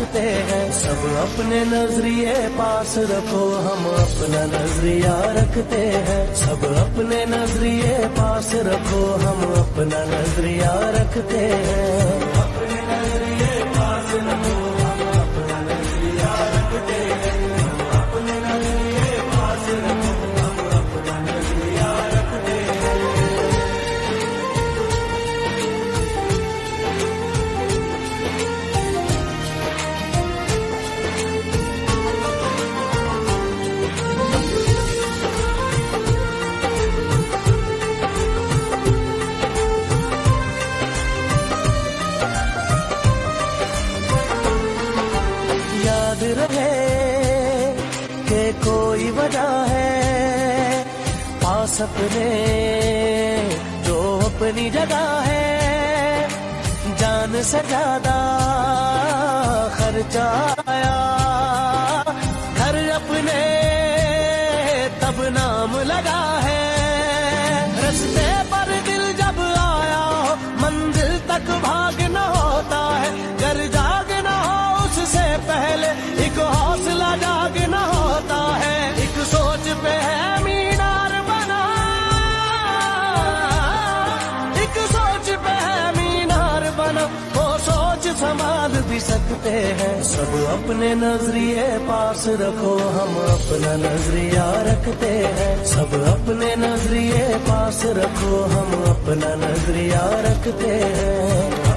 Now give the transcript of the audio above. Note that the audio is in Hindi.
रखते हैं। सब अपने नजरिए पास रखो, हम अपना नजरिया रखते हैं। सब अपने नजरिए पास रखो, हम अपना नजरिया रखते हैं। अपने नजरिए पास रखो, हम अपना नजरिया रखते हैं। अपने नजरिए पास रखो, हम अपना नजरिया रखते हैं। याद रहे कि कोई वजह है, पास अपने जो अपनी जगह है। जान से ज्यादा खर्चा आया, घर अपने तब नाम लगा है। रस्ते पर दिल जब आया हो, मंजिल तक भागना होता है। घर जागना हो उससे पहले एक हौसला जागना होता है। एक सोच पे है मीनार बना, एक सोच पे है मीनार बना। वो सोच संभाल भी सकते हैं। सब अपने नजरिए पास रखो, हम अपना नजरिया रखते हैं। सब अपने नजरिए पास रखो, हम अपना नजरिया रखते हैं।